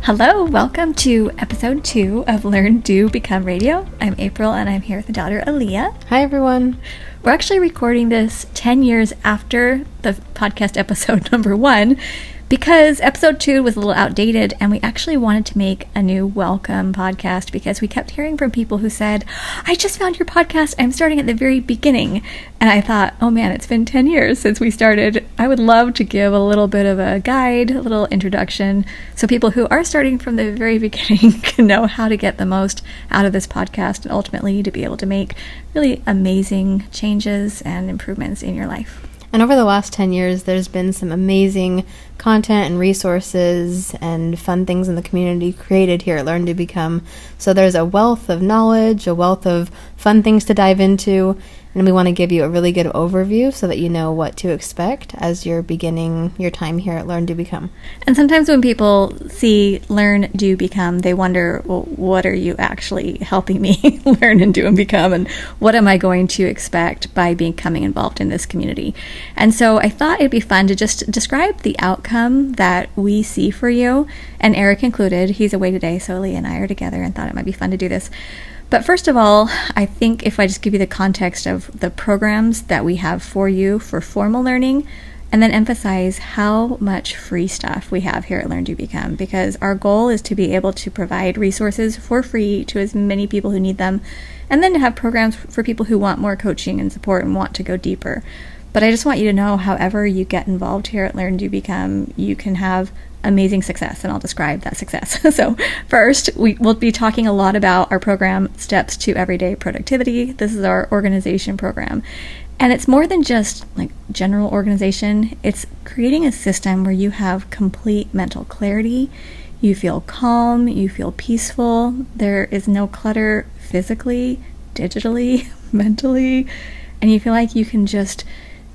Hello, welcome to episode 2 of LearnDoBecome Radio. I'm April and I'm here with my daughter Alia. Hi everyone. We're actually recording this 10 years after the podcast episode number 1 because episode 2 was a little outdated and we actually wanted to make a new welcome podcast because we kept hearing from people who said, I just found your podcast. I'm starting at the very beginning. And I thought, oh man, it's been 10 years since we started. I would love to give a little bit of a guide, a little introduction, so people who are starting from the very beginning can know how to get the most out of this podcast and ultimately to be able to make really amazing changes and improvements in your life. And over the last 10 years, there's been some amazing content and resources and fun things in the community created here at LearnDoBecome. So there's a wealth of knowledge, a wealth of fun things to dive into, and we want to give you a really good overview so that you know what to expect as you're beginning your time here at LearnDoBecome. And sometimes when people see LearnDoBecome, they wonder, well, what are you actually helping me learn and do and become, and what am I going to expect by becoming involved in this community? And so I thought it'd be fun to just describe the outcome that we see for you, and Eric included. He's away today, so Alia and I are together and thought it might be fun to do this. But first of all, I think if I just give you the context of the programs that we have for you for formal learning, and then emphasize how much free stuff we have here at LearnDoBecome, because our goal is to be able to provide resources for free to as many people who need them, and then to have programs for people who want more coaching and support and want to go deeper. But I just want you to know, however you get involved here at LearnDoBecome, you can have amazing success, and I'll describe that success. So first, we'll be talking a lot about our program, Steps to Everyday Productivity. This is our organization program. And it's more than just like general organization. It's creating a system where you have complete mental clarity, you feel calm, you feel peaceful, there is no clutter physically, digitally, mentally, and you feel like you can just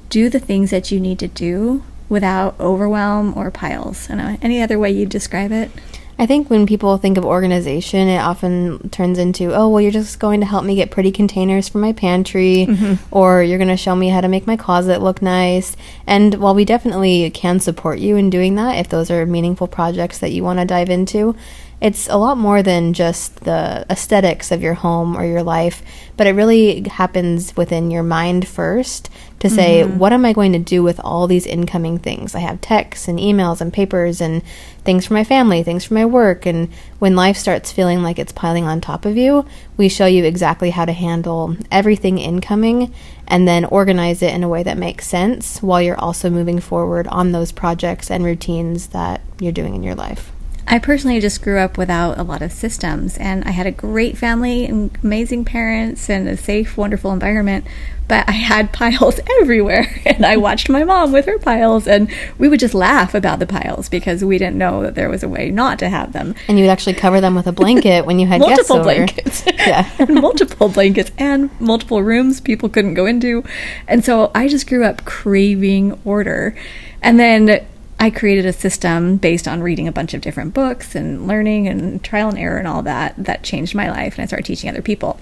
do the things that you need to do without overwhelm or piles. And any other way you'd describe it? I think when people think of organization, it often turns into, oh, well, you're just going to help me get pretty containers for my pantry, or you're going to show me how to make my closet look nice. And while we definitely can support you in doing that, if those are meaningful projects that you want to dive into, it's a lot more than just the aesthetics of your home or your life, but it really happens within your mind first to say, what am I going to do with all these incoming things? I have texts and emails and papers and things for my family, things for my work, and when life starts feeling like it's piling on top of you, we show you exactly how to handle everything incoming and then organize it in a way that makes sense while you're also moving forward on those projects and routines that you're doing in your life. I personally just grew up without a lot of systems, and I had a great family and amazing parents and a safe, wonderful environment, but I had piles everywhere, and I watched my mom with her piles, and we would just laugh about the piles because we didn't know that there was a way not to have them. And you would actually cover them with a blanket when you had guests over. Blankets. Yeah. Multiple blankets and multiple rooms people couldn't go into. And so I just grew up craving order. And then I created a system based on reading a bunch of different books and learning and trial and error and all that changed my life, and I started teaching other people.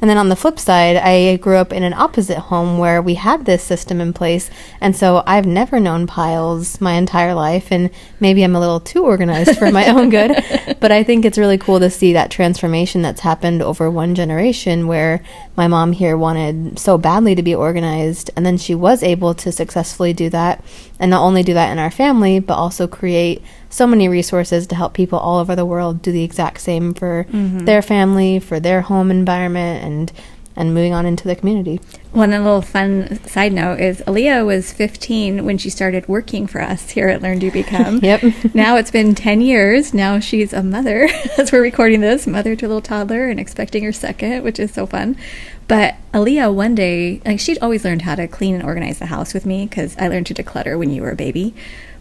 And then on the flip side, I grew up in an opposite home where we had this system in place, and so I've never known piles my entire life, and maybe I'm a little too organized for my own good, but I think it's really cool to see that transformation that's happened over one generation where my mom here wanted so badly to be organized, and then she was able to successfully do that, and not only do that in our family, but also create so many resources to help people all over the world do the exact same for their family, for their home environment, and moving on into the community. One little fun side note is Alia was 15 when she started working for us here at LearnDoBecome. Yep. Now it's been 10 years. Now she's a mother as we're recording this, mother to a little toddler and expecting her second, which is so fun. But Alia one day, like she'd always learned how to clean and organize the house with me because I learned to declutter when you were a baby.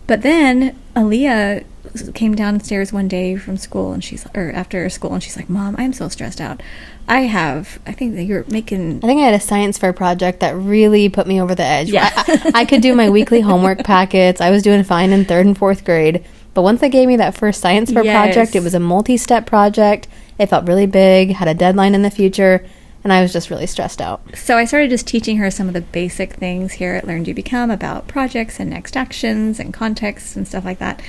But then Alia came downstairs one day from school and after school and she's like, Mom, I'm so stressed out. I think that you're making... I think I had a science fair project that really put me over the edge. Yeah. I could do my weekly homework packets. I was doing fine in 3rd and 4th grade. But once they gave me that first science fair project, it was a multi-step project. It felt really big, had a deadline in the future. and I was just really stressed out. So I started just teaching her some of the basic things here at LearnDoBecome about projects and next actions and contexts and stuff like that.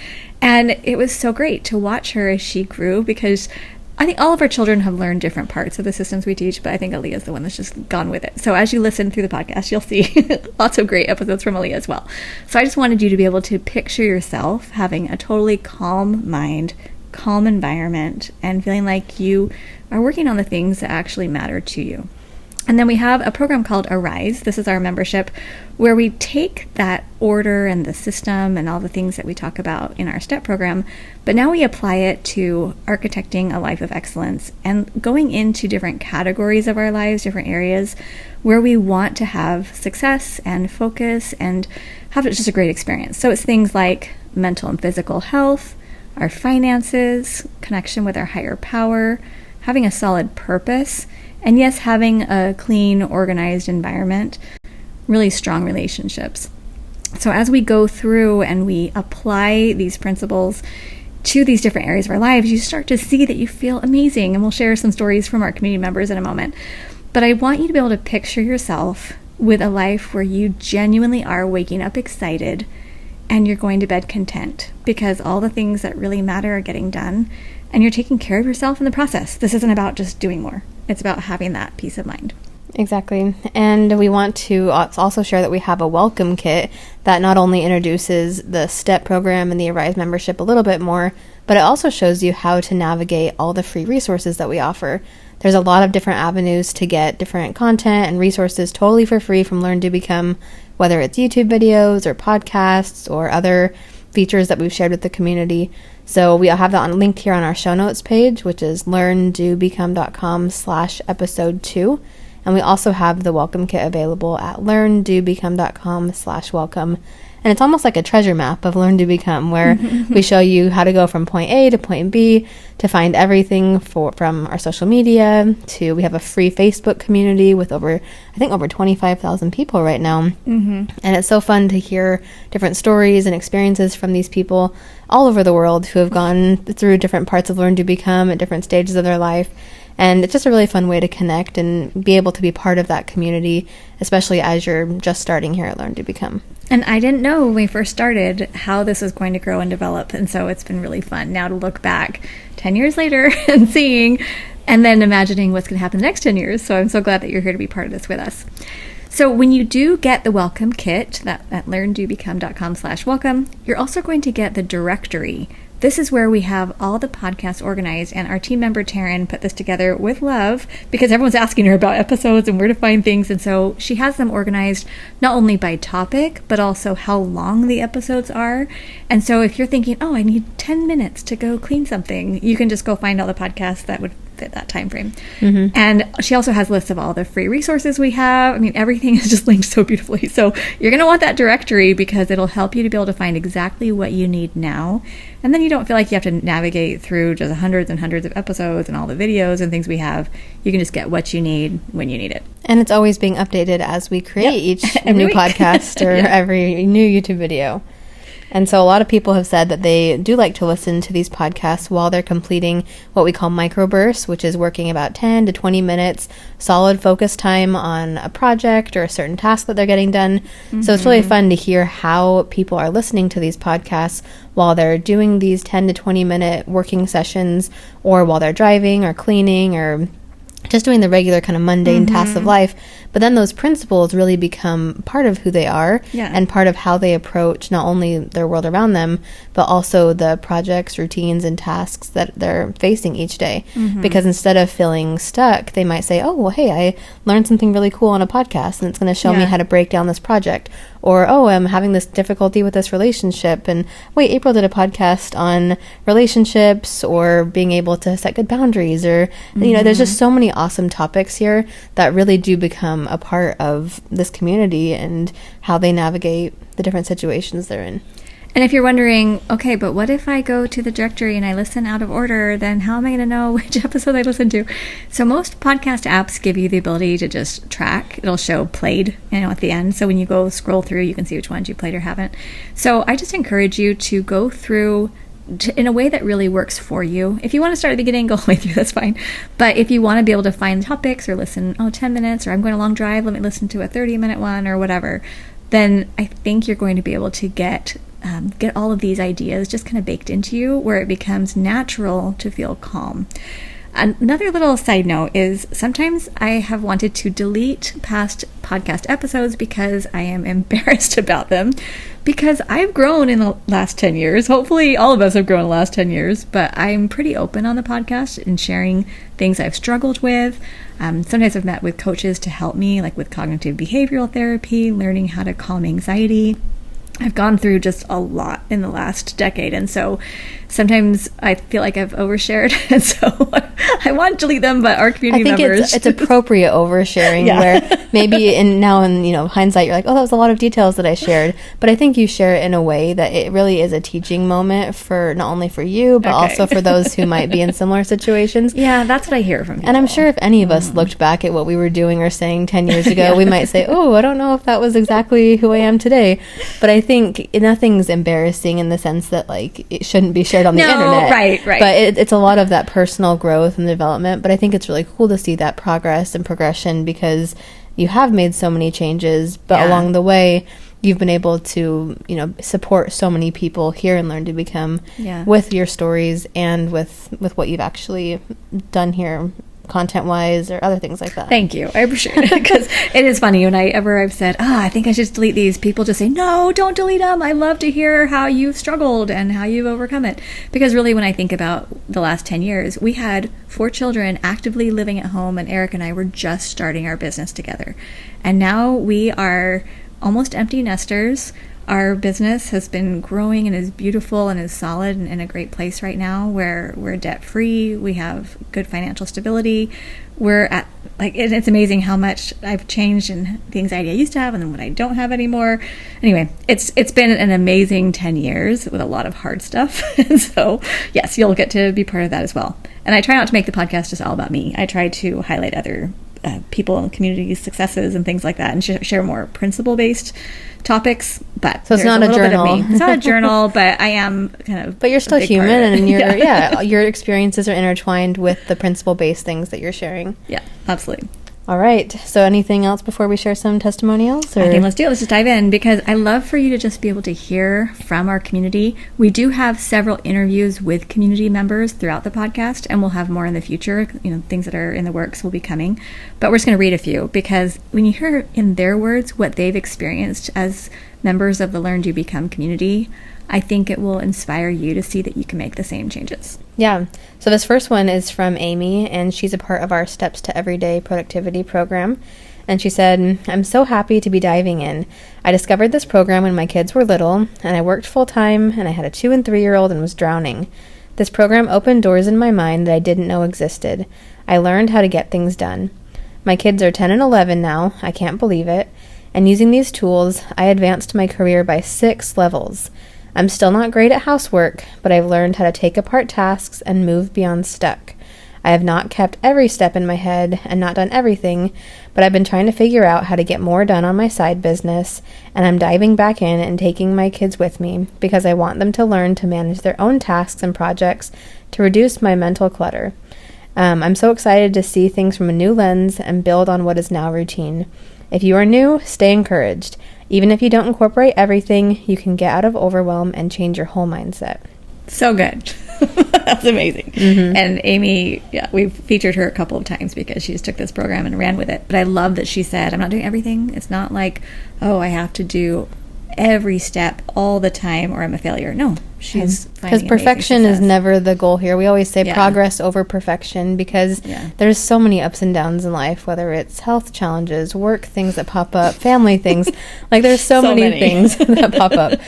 And it was so great to watch her as she grew, because I think all of our children have learned different parts of the systems we teach, but I think Alia is the one that's just gone with it. So as you listen through the podcast, you'll see lots of great episodes from Alia as well. So I just wanted you to be able to picture yourself having a totally calm mind, calm environment, and feeling like you are working on the things that actually matter to you. And then we have a program called Arise. This is our membership where we take that order and the system and all the things that we talk about in our STEP program, but now we apply it to architecting a life of excellence and going into different categories of our lives, different areas where we want to have success and focus and have just a great experience. So it's things like mental and physical health, our finances, connection with our higher power, having a solid purpose, and yes, having a clean, organized environment, really strong relationships. So as we go through and we apply these principles to these different areas of our lives, you start to see that you feel amazing. And we'll share some stories from our community members in a moment. But I want you to be able to picture yourself with a life where you genuinely are waking up excited and you're going to bed content, because all the things that really matter are getting done and you're taking care of yourself in the process. This isn't about just doing more. It's about having that peace of mind. Exactly. And we want to also share that we have a welcome kit that not only introduces the STEP program and the Arise membership a little bit more, but it also shows you how to navigate all the free resources that we offer. There's a lot of different avenues to get different content and resources totally for free from LearnDoBecome, whether it's YouTube videos or podcasts or other features that we've shared with the community. So we have that linked here on our show notes page, which is learndobecome.com/episode 2. And we also have the welcome kit available at learndobecome.com/welcome. And it's almost like a treasure map of LearnDoBecome, where we show you how to go from point A to point B, to find everything from our social media to, we have a free Facebook community with over 25,000 people right now. Mm-hmm. And it's so fun to hear different stories and experiences from these people all over the world who have gone through different parts of LearnDoBecome at different stages of their life. And it's just a really fun way to connect and be able to be part of that community, especially as you're just starting here at LearnDoBecome. And I didn't know when we first started how this was going to grow and develop. And so it's been really fun now to look back 10 years later and seeing, and then imagining what's going to happen the next 10 years. So I'm so glad that you're here to be part of this with us. So when you do get the welcome kit at learndobecome.com/welcome, you're also going to get the directory. This is where we have all the podcasts organized, and our team member Taryn put this together with love because everyone's asking her about episodes and where to find things, and so she has them organized not only by topic but also how long the episodes are. And so if you're thinking, oh, I need 10 minutes to go clean something, you can just go find all the podcasts that would fit that time frame. Mm-hmm. And she also has lists of all the free resources we have. I mean, everything is just linked so beautifully. So you're going to want that directory because it'll help you to be able to find exactly what you need now. And then you don't feel like you have to navigate through just hundreds and hundreds of episodes and all the videos and things we have. You can just get what you need when you need it. And it's always being updated as we create each new podcast or every new YouTube video. And so a lot of people have said that they do like to listen to these podcasts while they're completing what we call microbursts, which is working about 10 to 20 minutes, solid focus time on a project or a certain task that they're getting done. Mm-hmm. So it's really fun to hear how people are listening to these podcasts while they're doing these 10 to 20 minute working sessions, or while they're driving or cleaning or just doing the regular kind of mundane tasks of life. But then those principles really become part of who they are and part of how they approach not only their world around them, but also the projects, routines, and tasks that they're facing each day. Mm-hmm. Because instead of feeling stuck, they might say, oh, well, hey, I learned something really cool on a podcast, and it's going to show me how to break down this project. Or, oh, I'm having this difficulty with this relationship. And wait, April did a podcast on relationships or being able to set good boundaries. Or, you know, there's just so many awesome topics here that really do become a part of this community and how they navigate the different situations they're in. And if you're wondering, okay, but what if I go to the directory and I listen out of order, then how am I going to know which episode I listened to? So most podcast apps give you the ability to just track. It'll show played, at the end. So when you go scroll through, you can see which ones you played or haven't. So I just encourage you to go through in a way that really works for you. If you want to start at the beginning, go all the way through, that's fine. But if you want to be able to find topics or listen, 10 minutes, or I'm going a long drive, let me listen to a 30-minute one or whatever, then I think you're going to be able to get all of these ideas just kind of baked into you, where it becomes natural to feel calm. Another little side note is sometimes I have wanted to delete past podcast episodes because I am embarrassed about them, because I've grown in the last 10 years. Hopefully all of us have grown in the last 10 years, but I'm pretty open on the podcast in sharing things I've struggled with. Sometimes I've met with coaches to help me, like with cognitive behavioral therapy, learning how to calm anxiety. I've gone through just a lot in the last decade, and so sometimes I feel like I've overshared, and so I want to delete them, but our community members... I think it's appropriate oversharing, where maybe in hindsight, you're like, oh, that was a lot of details that I shared, but I think you share it in a way that it really is a teaching moment for not only for you, but also for those who might be in similar situations. Yeah, that's what I hear from people. And I'm sure if any of us looked back at what we were doing or saying 10 years ago, we might say, oh, I don't know if that was exactly who I am today, but I think nothing's embarrassing in the sense that like it shouldn't be shared on the internet. Right. But it's a lot of that personal growth and development. But I think it's really cool to see that progress and progression, because you have made so many changes, but along the way you've been able to, support so many people here and Learn to Become with your stories and with what you've actually done here, content-wise or other things like that. Thank you. I appreciate it, because it is funny whenever I've said, I think I should delete these, people just say, no, don't delete them. I love to hear how you've struggled and how you've overcome it. Because really, when I think about the last 10 years, we had 4 children actively living at home, and Eric and I were just starting our business together. And now we are almost empty nesters. Our business has been growing and is beautiful and is solid and in a great place right now, where we're debt-free, we have good financial stability. We're at, it's amazing how much I've changed and the anxiety I used to have and then what I don't have anymore. Anyway, it's been an amazing 10 years with a lot of hard stuff. And so, yes, you'll get to be part of that as well. And I try not to make the podcast just all about me. I try to highlight other people and community successes and things like that, and share more principle-based topics. But so it's not a journal. It's not a journal, but I am kind of. But you're still human, and your experiences are intertwined with the principle-based things that you're sharing. Yeah, absolutely. All right. So anything else before we share some testimonials? I think let's do it. Let's just dive in, because I love for you to just be able to hear from our community. We do have several interviews with community members throughout the podcast, and we'll have more in the future. Things that are in the works will be coming. But we're just going to read a few, because when you hear in their words what they've experienced as members of the LearnDoBecome community, I think it will inspire you to see that you can make the same changes. Yeah. So this first one is from Amy, and she's a part of our Steps to Everyday Productivity program. And she said, I'm so happy to be diving in. I discovered this program when my kids were little, and I worked full-time, and I had a 2- and 3-year-old and was drowning. This program opened doors in my mind that I didn't know existed. I learned how to get things done. My kids are 10 and 11 now. I can't believe it. And using these tools, I advanced my career by 6 levels. I'm still not great at housework, but I've learned how to take apart tasks and move beyond stuck. I have not kept every step in my head and not done everything, but I've been trying to figure out how to get more done on my side business, and I'm diving back in and taking my kids with me because I want them to learn to manage their own tasks and projects to reduce my mental clutter. I'm so excited to see things from a new lens and build on what is now routine. If you are new, stay encouraged. Even if you don't incorporate everything, you can get out of overwhelm and change your whole mindset. So good. That's amazing. Mm-hmm. And Amy, we've featured her a couple of times because she just took this program and ran with it. But I love that she said, I'm not doing everything. It's not like, I have to do every step all the time or I'm a failure. No, she's because perfection is never the goal here. We always say progress over perfection, because there's so many ups and downs in life, whether it's health challenges, work things that pop up, family things. Like there's so many things that pop up.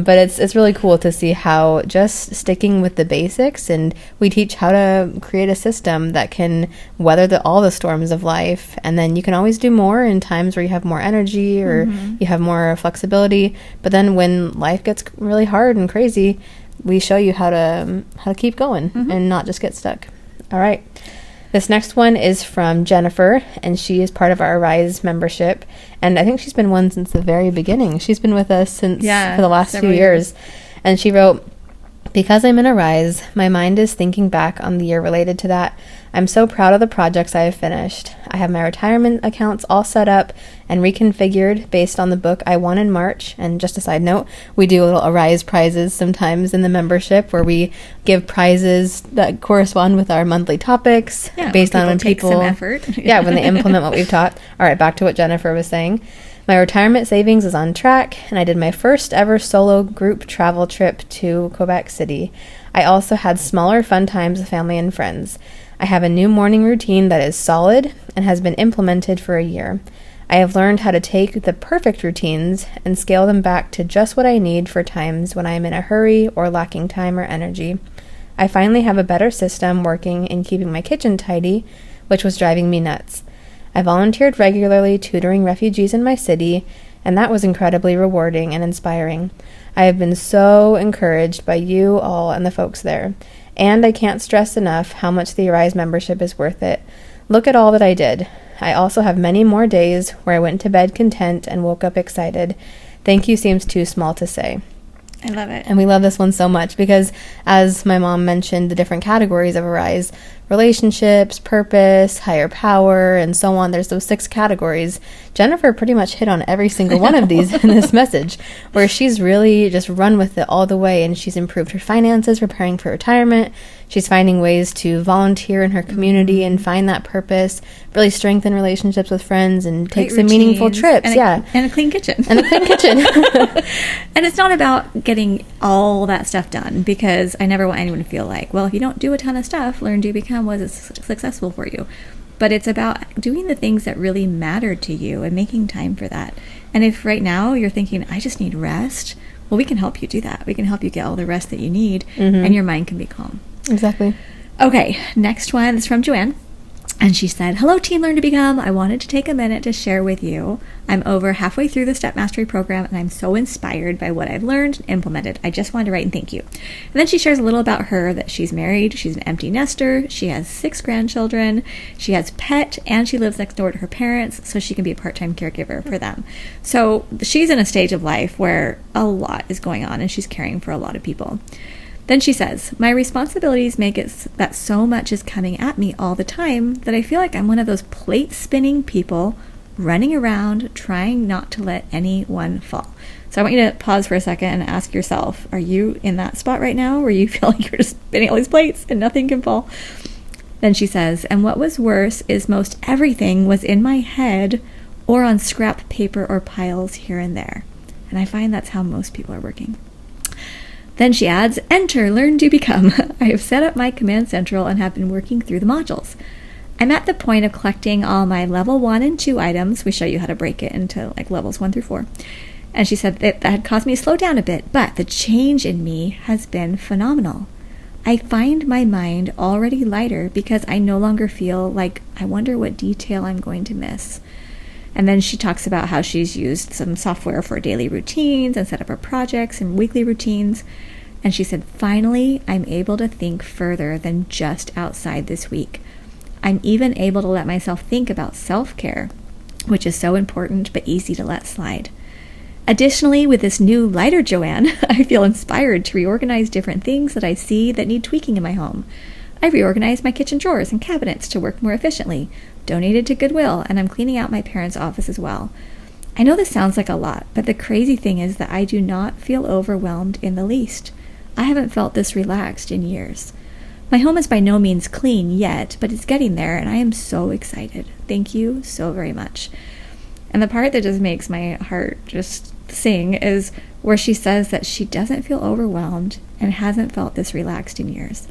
But it's really cool to see how just sticking with the basics, and we teach how to create a system that can weather all the storms of life, and then you can always do more in times where you have more energy or you have more flexibility. But then when life gets really hard and crazy, we show you how to keep going and not just get stuck. All right. This next one is from Jennifer, and she is part of our Rise membership. And I think she's been one since the very beginning. She's been with us for the last few years. And she wrote, Because I'm in a rise, my mind is thinking back on the year related to that. I'm so proud of the projects I have finished. I have my retirement accounts all set up and reconfigured based on the book I won in March. And just a side note, we do little Arise prizes sometimes in the membership where we give prizes that correspond with our monthly topics based on when people take some effort. When they implement what we've taught. All right, back to what Jennifer was saying. My retirement savings is on track, and I did my first ever solo group travel trip to Quebec City. I also had smaller fun times with family and friends. I have a new morning routine that is solid and has been implemented for a year. I have learned how to take the perfect routines and scale them back to just what I need for times when I am in a hurry or lacking time or energy. I finally have a better system working in keeping my kitchen tidy, which was driving me nuts. I volunteered regularly tutoring refugees in my city, and that was incredibly rewarding and inspiring. I have been so encouraged by you all and the folks there, and I can't stress enough how much the Arise membership is worth it. Look at all that I did. I also have many more days where I went to bed content and woke up excited. Thank you seems too small to say. I love it. And we love this one so much because, as my mom mentioned, the different categories of Arise, relationships, purpose, higher power, and so on. There's those 6 categories. Jennifer pretty much hit on every single one of these in this message, where she's really just run with it all the way, and she's improved her finances, preparing for retirement. She's finding ways to volunteer in her community and find that purpose, really strengthen relationships with friends, and take some meaningful trips. And a clean kitchen. And a clean kitchen. And it's not about getting all that stuff done, because I never want anyone to feel like, well, if you don't do a ton of stuff, LearnDoBecome wasn't successful for you. But it's about doing the things that really matter to you and making time for that. And if right now you're thinking, I just need rest, well, we can help you do that. We can help you get all the rest that you need, and your mind can be calm. Exactly. Okay, next one is from Joanne. And she said, hello, Team Learn to Become. I wanted to take a minute to share with you. I'm over halfway through the Step Mastery program, and I'm so inspired by what I've learned and implemented. I just wanted to write and thank you. And then she shares a little about her, that she's married, she's an empty nester, she has 6 grandchildren, she has pet, and she lives next door to her parents, so she can be a part-time caregiver for them. So she's in a stage of life where a lot is going on, and she's caring for a lot of people. Then she says, my responsibilities make it that so much is coming at me all the time that I feel like I'm one of those plate-spinning people running around trying not to let anyone fall. So I want you to pause for a second and ask yourself, are you in that spot right now where you feel like you're just spinning all these plates and nothing can fall? Then she says, and what was worse is most everything was in my head or on scrap paper or piles here and there. And I find that's how most people are working. Then she adds, enter LearnDoBecome. I have set up my command central and have been working through the modules. I'm at the point of collecting all my level 1 and 2 items. We show you how to break it into like levels 1 through 4. And she said that had caused me to slow down a bit, but the change in me has been phenomenal. I find my mind already lighter because I no longer feel like I wonder what detail I'm going to miss. And then she talks about how she's used some software for daily routines and set up her projects and weekly routines. And she said, finally, I'm able to think further than just outside this week. I'm even able to let myself think about self-care, which is so important but easy to let slide. Additionally, with this new lighter Joanne, I feel inspired to reorganize different things that I see that need tweaking in my home. I reorganized my kitchen drawers and cabinets to work more efficiently, donated to Goodwill, and I'm cleaning out my parents' office as well. I know this sounds like a lot, but the crazy thing is that I do not feel overwhelmed in the least. I haven't felt this relaxed in years. My home is by no means clean yet, but it's getting there, and I am so excited. Thank you so very much. And the part that just makes my heart just sing is where she says that she doesn't feel overwhelmed and hasn't felt this relaxed in years.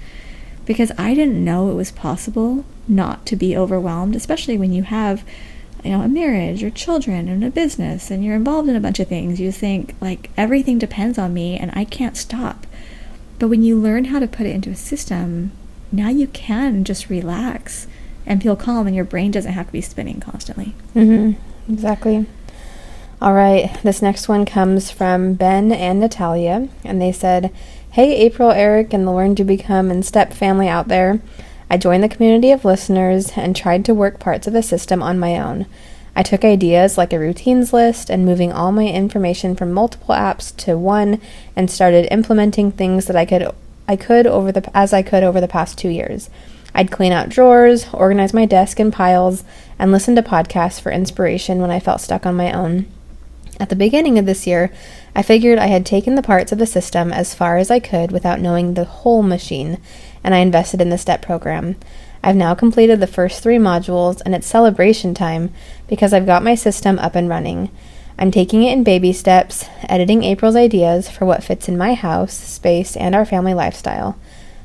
Because I didn't know it was possible not to be overwhelmed, especially when you have, a marriage or children and a business and you're involved in a bunch of things. You think, like, everything depends on me and I can't stop. But when you learn how to put it into a system, now you can just relax and feel calm and your brain doesn't have to be spinning constantly. Exactly. All right, this next one comes from Ben and Natalia, and they said, hey, April, Eric, and the LearnDoBecome and Step family out there. I joined the community of listeners and tried to work parts of the system on my own. I took ideas like a routines list and moving all my information from multiple apps to one and started implementing things that I could I could over the past 2 years. I'd clean out drawers, organize my desk in piles, and listen to podcasts for inspiration when I felt stuck on my own. At the beginning of this year, I figured I had taken the parts of the system as far as I could without knowing the whole machine, and I invested in the STEP program. I've now completed the first 3 modules, and it's celebration time because I've got my system up and running. I'm taking it in baby steps, editing April's ideas for what fits in my house, space, and our family lifestyle.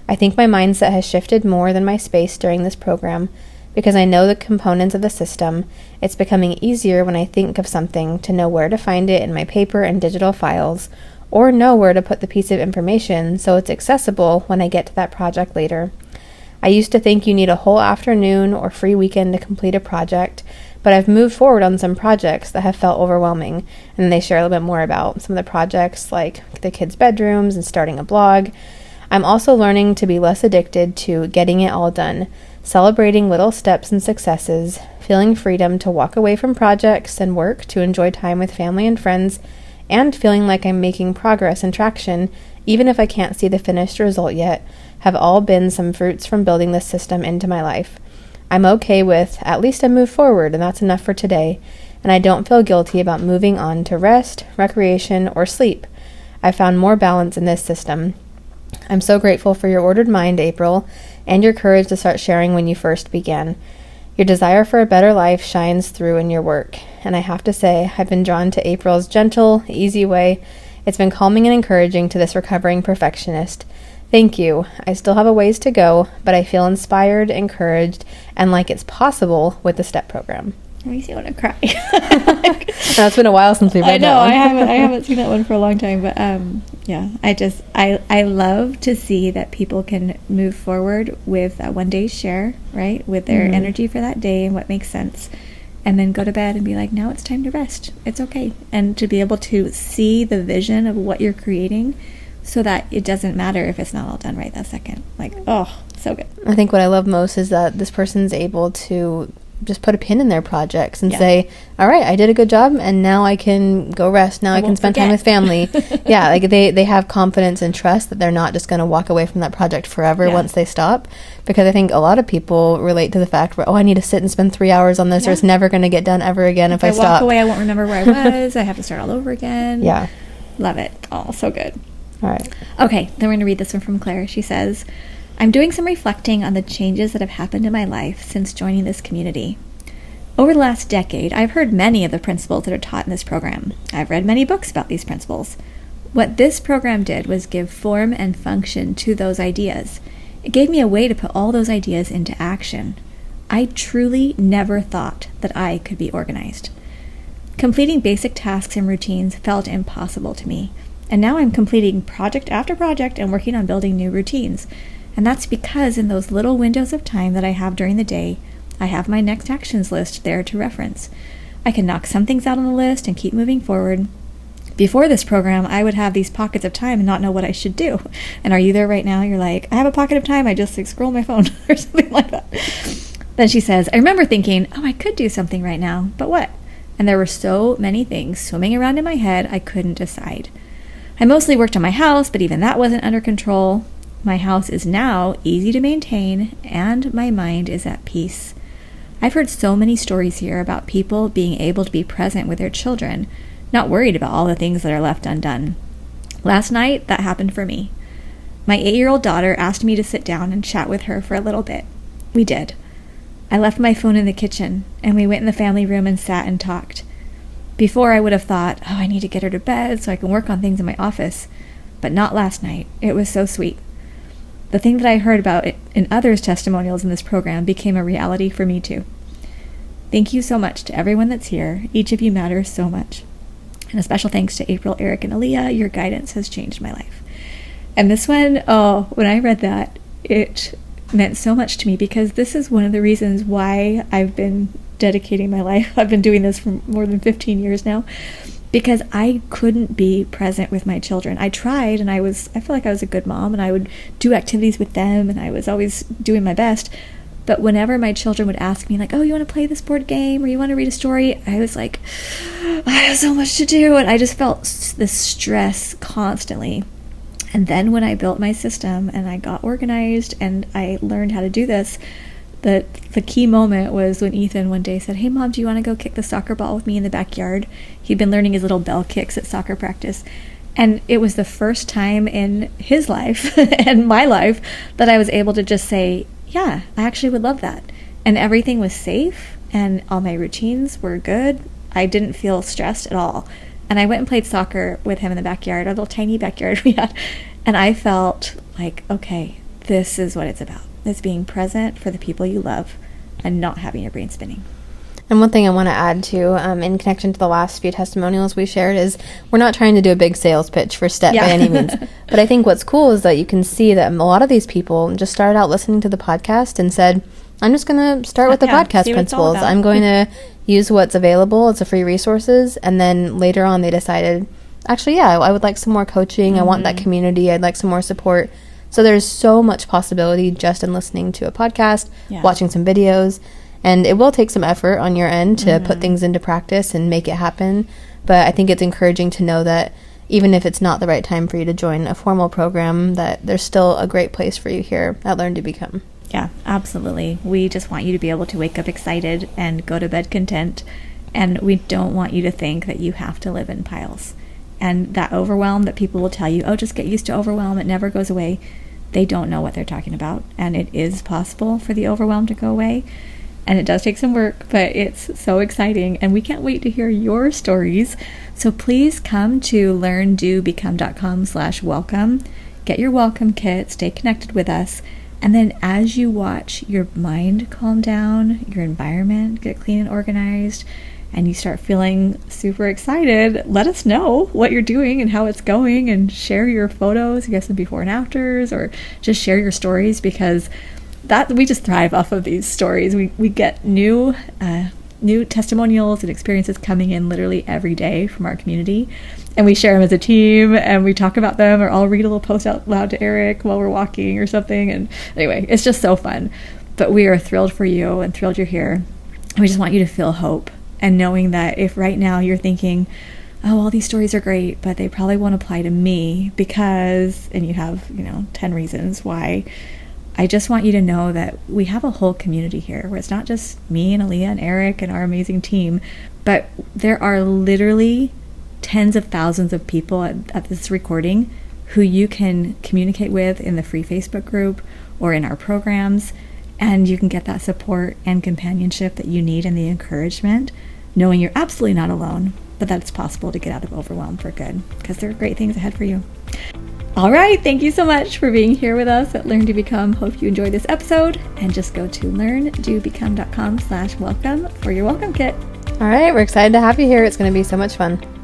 I think my mindset has shifted more than my space during this program because I know the components of the system. It's becoming easier when I think of something to know where to find it in my paper and digital files, or know where to put the piece of information so it's accessible when I get to that project later. I used to think you need a whole afternoon or free weekend to complete a project, but I've moved forward on some projects that have felt overwhelming, and they share a little bit more about some of the projects like the kids' bedrooms and starting a blog. I'm also learning to be less addicted to getting it all done, celebrating little steps and successes, feeling freedom to walk away from projects and work to enjoy time with family and friends, and feeling like I'm making progress and traction, even if I can't see the finished result yet, have all been some fruits from building this system into my life. I'm okay with, at least I move forward, and that's enough for today, and I don't feel guilty about moving on to rest, recreation, or sleep. I found more balance in this system. I'm so grateful for your ordered mind, April, and your courage to start sharing when you first began. Your desire for a better life shines through in your work, and I have to say, I've been drawn to April's gentle, easy way. It's been calming and encouraging to this recovering perfectionist. Thank you. I still have a ways to go, but I feel inspired, encouraged, and like it's possible with the STEP program. It makes me want to cry. Now, it's been a while since we read that one. I haven't seen that one for a long time, but yeah, I love to see that people can move forward with one day's share, right, with their energy for that day and what makes sense, and then go to bed and be like, now it's time to rest. It's okay, and to be able to see the vision of what you're creating, so that it doesn't matter if it's not all done right that second. Like, oh, so good. I think what I love most is that this person's able to just put a pin in their projects and say, all right, I did a good job, and now I can go rest. Now I can spend time with family. Yeah, like they have confidence and trust that they're not just going to walk away from that project forever once they stop. Because I think a lot of people relate to the fact where, I need to sit and spend 3 hours on this, or it's never going to get done ever again if I stop. Walk away, I won't remember where I was. I have to start all over again. Yeah. Love it. Oh, so good. All right. Okay, then we're going to read this one from Claire. She says, I'm doing some reflecting on the changes that have happened in my life since joining this community. Over the last decade, I've heard many of the principles that are taught in this program. I've read many books about these principles. What this program did was give form and function to those ideas. It gave me a way to put all those ideas into action. I truly never thought that I could be organized. Completing basic tasks and routines felt impossible to me. And now I'm completing project after project and working on building new routines. And that's because in those little windows of time that I have during the day, I have my next actions list there to reference. I can knock some things out on the list and keep moving forward. Before this program, I would have these pockets of time and not know what I should do. And are you there right now? You're like, I have a pocket of time, I just scroll my phone or something like that. Then she says, I remember thinking, I could do something right now, but what? And there were so many things swimming around in my head, I couldn't decide. I mostly worked on my house, but even that wasn't under control. My house is now easy to maintain, and my mind is at peace. I've heard so many stories here about people being able to be present with their children, not worried about all the things that are left undone. Last night, that happened for me. My 8-year-old daughter asked me to sit down and chat with her for a little bit. We did. I left my phone in the kitchen, and we went in the family room and sat and talked. Before, I would have thought, I need to get her to bed so I can work on things in my office. But not last night. It was so sweet. The thing that I heard about in others' testimonials in this program became a reality for me too. Thank you so much to everyone that's here. Each of you matters so much. And a special thanks to April, Eric, and Alia. Your guidance has changed my life. And this one, when I read that, it meant so much to me because this is one of the reasons why I've been dedicating my life. I've been doing this for more than 15 years now. Because I couldn't be present with my children. I tried, and I feel like I was a good mom, and I would do activities with them, and I was always doing my best. But whenever my children would ask me, like, you want to play this board game, or you want to read a story, I was like, I have so much to do, and I just felt this stress constantly. And then when I built my system and I got organized and I learned how to do this, the key moment was when Ethan one day said, "Hey Mom, do you want to go kick the soccer ball with me in the backyard?" He'd been learning his little bell kicks at soccer practice. And it was the first time in his life and my life that I was able to just say, yeah, I actually would love that. And everything was safe and all my routines were good. I didn't feel stressed at all. And I went and played soccer with him in the backyard, a little tiny backyard we had. And I felt like, okay, this is what it's about. It's being present for the people you love and not having your brain spinning. And one thing I want to add to, in connection to the last few testimonials we shared, is we're not trying to do a big sales pitch for STEP by any means. But I think what's cool is that you can see that a lot of these people just started out listening to the podcast and said, I'm just going to start with the podcast principles. I'm going to use what's available. It's a free resources. And then later on they decided, actually, yeah, I would like some more coaching. I want that community. I'd like some more support. So there's so much possibility just in listening to a podcast, watching some videos. And it will take some effort on your end to put things into practice and make it happen. But I think it's encouraging to know that even if it's not the right time for you to join a formal program, that there's still a great place for you here at Learn to Become. Yeah, absolutely. We just want you to be able to wake up excited and go to bed content. And we don't want you to think that you have to live in piles. And that overwhelm that people will tell you, oh, just get used to overwhelm, it never goes away. They don't know what they're talking about. And it is possible for the overwhelm to go away. And it does take some work, but it's so exciting. And we can't wait to hear your stories. So please come to LearnDoBecome.com/welcome. Get your welcome kit, stay connected with us. And then as you watch your mind calm down, your environment get clean and organized, and you start feeling super excited, let us know what you're doing and how it's going, and share your photos, I guess, the before and afters, or just share your stories, because that we just thrive off of these stories. We get new testimonials and experiences coming in literally every day from our community, and we share them as a team and we talk about them, or I'll read a little post out loud to Eric while we're walking or something. And anyway, it's just so fun. But we are thrilled for you and thrilled you're here. And we just want you to feel hope, and knowing that if right now you're thinking, oh, all these stories are great, but they probably won't apply to me because, and you have 10 reasons why, I just want you to know that we have a whole community here where it's not just me and Alia and Eric and our amazing team, but there are literally tens of thousands of people at this recording who you can communicate with in the free Facebook group or in our programs, and you can get that support and companionship that you need and the encouragement, knowing you're absolutely not alone, but that it's possible to get out of overwhelm for good, because there are great things ahead for you. All right, thank you so much for being here with us at Learn to Become. Hope you enjoyed this episode, and just go to LearnDoBecome.com/welcome for your welcome kit. All right, we're excited to have you here. It's going to be so much fun.